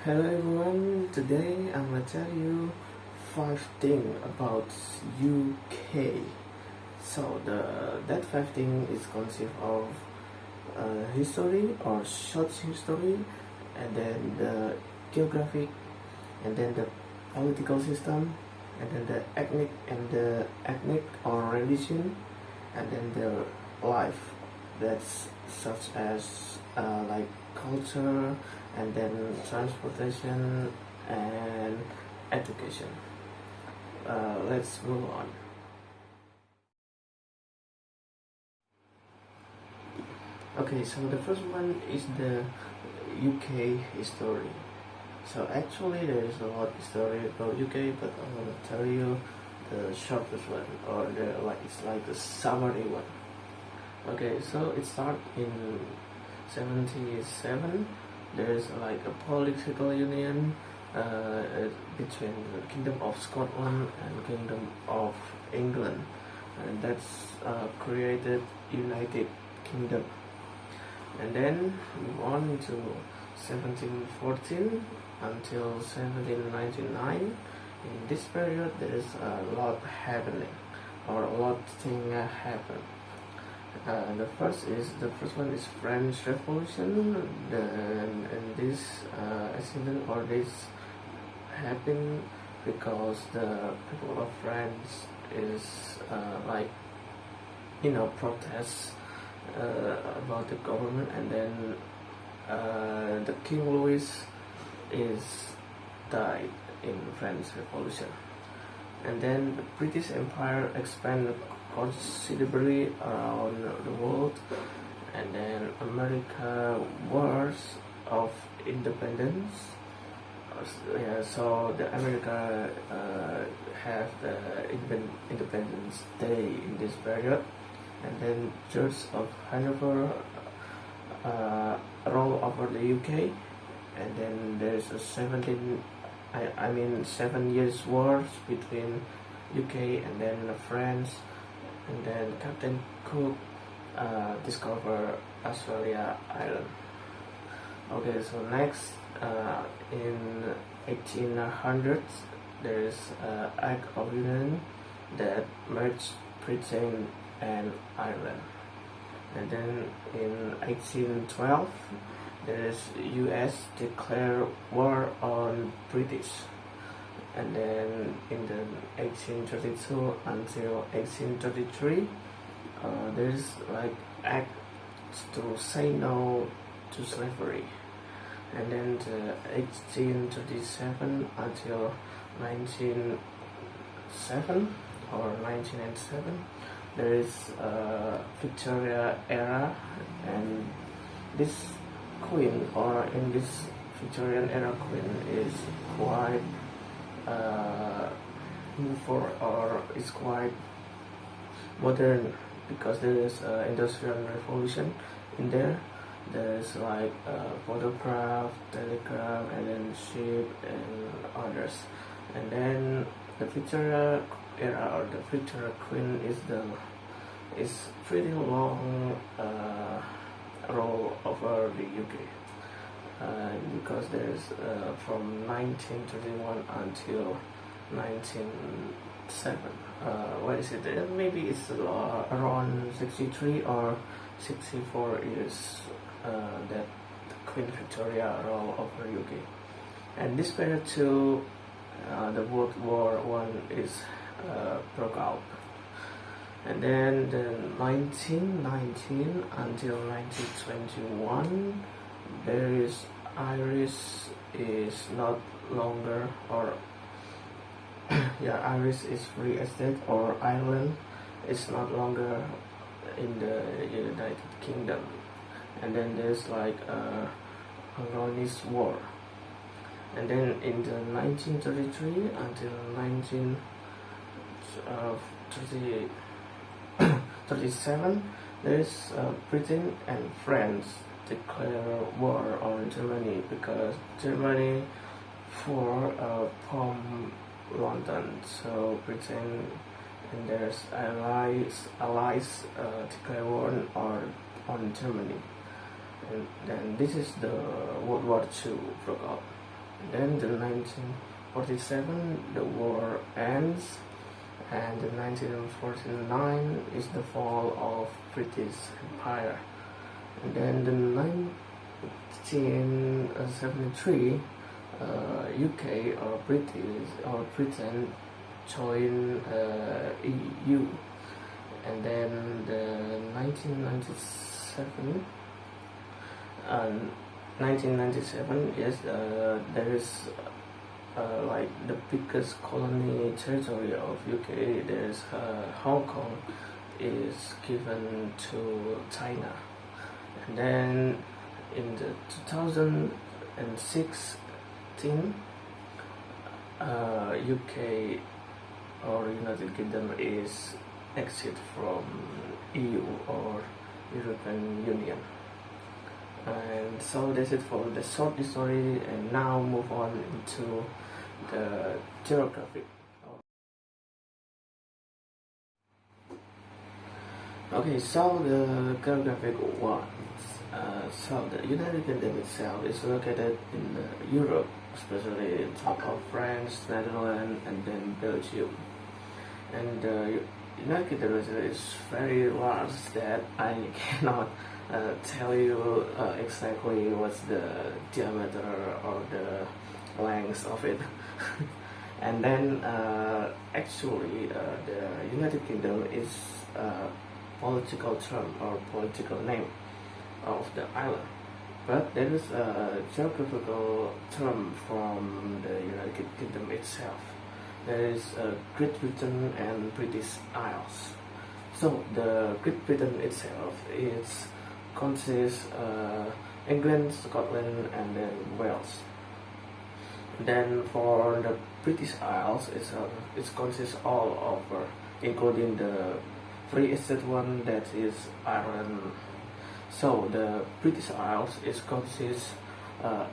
Hello everyone, today I'm gonna tell you 5 things about UK. So that 5 things is consist of history or short history, and then the geographic, and then the political system, and then the ethnic or religion, and then the life that's such as like culture, and then transportation and education. Let's move on. Okay, so the first one is the UK history. So actually there is a lot of story about UK, but I'm gonna tell you the shortest one, or it's like the summary one. Okay, so it started in 77. There is like a political union between the Kingdom of Scotland and Kingdom of England, and that's created United Kingdom. And then move on to 1714 until 1799. In this period, there is a lot happening, or a lot of things happen. The first one is French Revolution. And this accident or this happened because the people of France is protest about the government, and then the King Louis is died in French Revolution. And then the British Empire expanded considerably around the world, and then America Wars of Independence. So the America have the Independence Day in this period, and then George of Hanover roll over the UK, and then there's a 7 years wars between UK and then France, and then Captain Cook discover Australia Island. Okay, so next in 1800s there is Act of Union that merged Britain and Ireland. And then in 1812 there is US declare war on British. And then in the 1832 until 1833 there is like act to say no to slavery. And then the 1837 until 1907 or 1997 there is Victoria era, and this queen, or in this Victorian era queen, is quite is quite modern, because there is industrial revolution in there. There's like photograph, telegraph, and then ship and others. And then the Victoria era or the Victoria Queen is pretty long role over the UK, because there's from 1931 until 1907. What is it? Maybe it's around 63 or 64 years that Queen Victoria rule over UK. And this period too, the World War One is broke out. And then the 1919 until 1921, there is Irish is not longer, or Irish is free estate, or Ireland is not longer in the United Kingdom. And then there's like a Anglo-Irish War. And then in the 1933 until 1937, there's Britain and France declare war on Germany, because Germany for bomb London. So Britain and their allies declare war on Germany. And then this is the World War II broke out. Then the 1947 the war ends, and the 1949 is the fall of British Empire. And then the 1973 UK or Britain joined EU. And then the 1997, yes, there is like the biggest colony territory of UK. There's Hong Kong is given to China. And then in the 2016, UK or United Kingdom is exit from EU or European Union. And so that's it for the short history, and now move on into the geographic. Okay, so the geographic ones. So the United Kingdom itself is located in Europe, especially on top of France, Netherlands, and then Belgium. And the United Kingdom is very large that I cannot tell you exactly what's the diameter or the length of it. And then actually the United Kingdom is a political term or political name of the island, but there is a geographical term from the United Kingdom itself. There is Great Britain and British Isles. So the Great Britain itself is consists England, Scotland, and then Wales. Then for the British Isles, it consists all over, including the Free Estate one, that is Ireland. So the British Isles is consists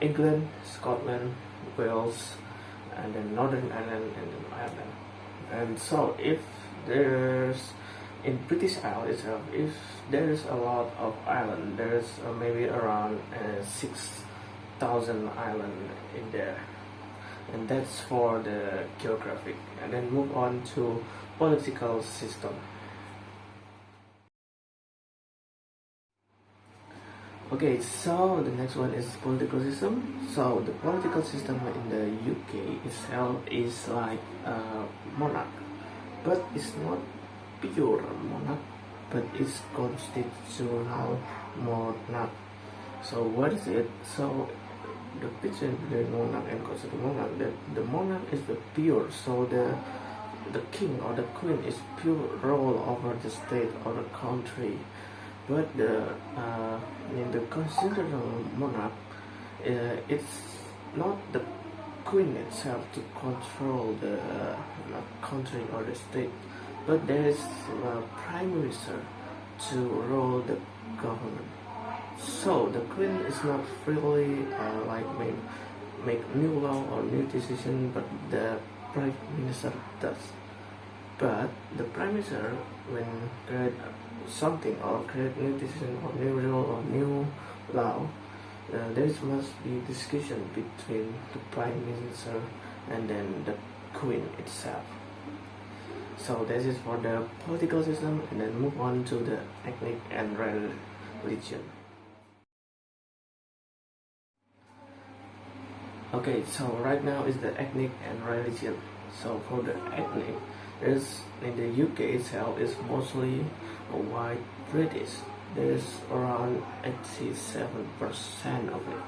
England, Scotland, Wales, and then Northern Ireland and then Ireland. And so if there's in British Isles itself, if there is a lot of island, there's maybe around 6,000 island in there. And that's for the geographic. And then move on to political system. Okay, so the next one is political system. So the political system in the UK itself is like a monarch, but it's not pure monarch, but it's constitutional monarch. So what is it? So the between the monarch and constitutional monarch, the monarch is the pure, so the king or the queen is pure rule over the state or the country. But in the constitutional monarch, it's not the queen itself to control the country or the state, but there is a prime minister to rule the government. So the queen is not freely like make new law or new decision, but the prime minister does. But the prime minister, when create something or create new decision or new rule or new law, there must be discussion between the prime minister and then the queen itself. So this is for the political system, and then move on to the ethnic and religion. Okay, so right now is the ethnic and religion. So for the ethnic, is in the UK itself is mostly white British. There's around 87% of it,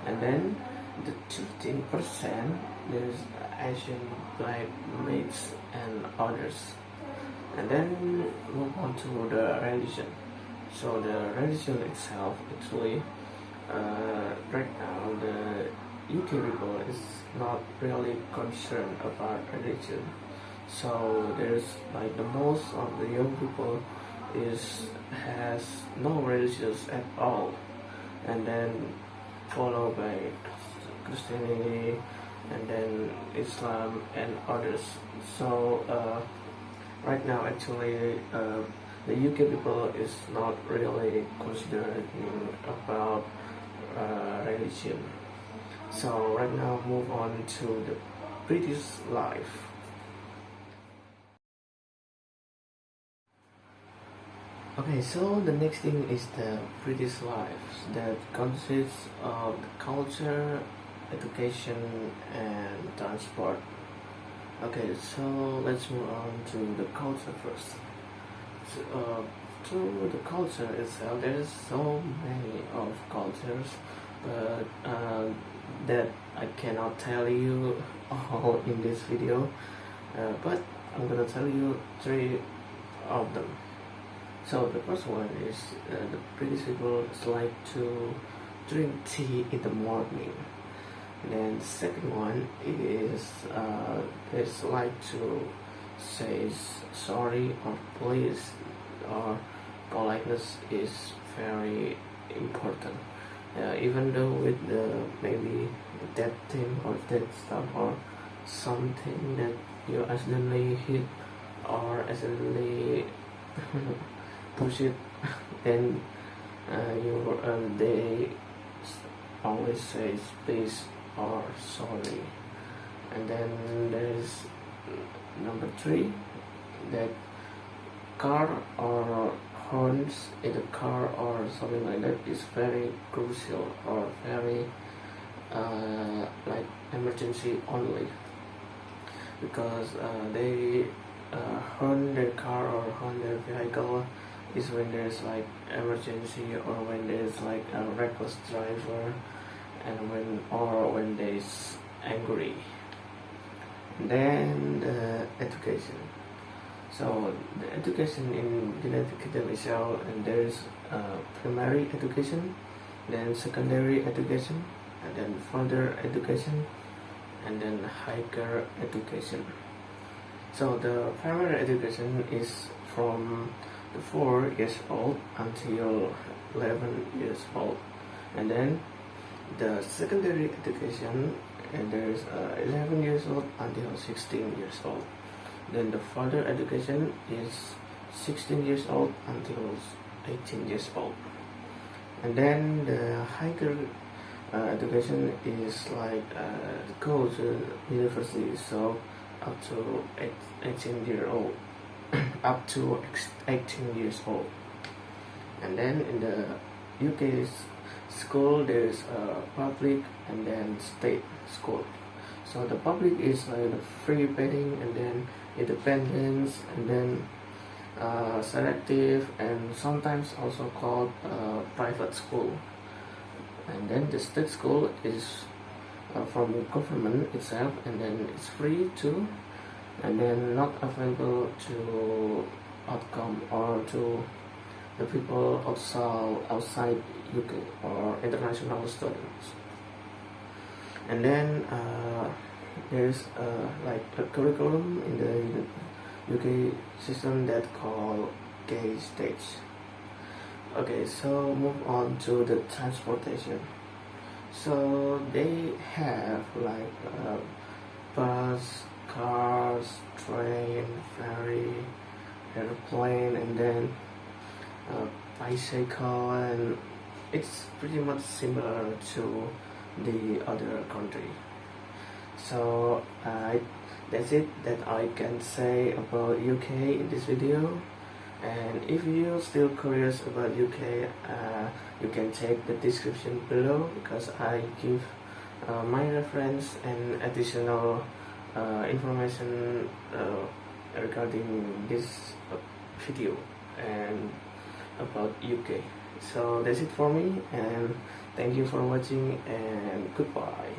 and then the 13% there's Asian, black, mixed, and others. And then move on to the religion. So the religion itself actually right now the UK people is not really concerned about religion. So there's like the most of the young people has no religious at all, and then followed by Christianity and then Islam and others. So right now actually the UK people is not really considering about religion. So right now move on to the British life. Okay, so the next thing is the British life that consists of the culture, education, and transport. Okay, so let's move on to the culture first. So, to the culture itself, there's so many of cultures, but that I cannot tell you all in this video. But I'm gonna tell you three of them. So the first one is the British people like to drink tea in the morning. And then the second one is they like to say sorry or please, or politeness is very important. Even though with the maybe that thing or that stuff or something that you accidentally hit or accidentally push it, then they always say please or sorry. And then there's number three, that car or horns in the car or something like that is very crucial or very like emergency only, because they horn their car or horn their vehicle is when there's like emergency or when there's like a reckless driver and when there's angry. And then the education. So the education in United Kingdom is how, and there is primary education, then secondary education, and then further education, and then higher education. So the primary education is from the 4 years old until 11 years old, and then the secondary education, and there is 11 years old until 16 years old. Then the further education is 16 years old until 18 years old. And then the higher education is like go to university, so up to 18 years old, up to 18 years old. And then in the UK school, there's public and then state school. So the public is like the free betting, and then independence, and then selective, and sometimes also called private school. And then the state school is from government itself, and then it's free too, and then not available to outcome or to the people outside UK or international students. And then there's like a curriculum in the UK system that called K stage. Okay, so move on to the transportation. So they have like bus, cars, train, ferry, airplane, and then bicycle, and it's pretty much similar to the other country. So that's it that I can say about UK in this video. And if you're still curious about UK, you can check the description below, because I give my reference and additional information regarding this video and about UK. So that's it for me, and thank you for watching, and goodbye.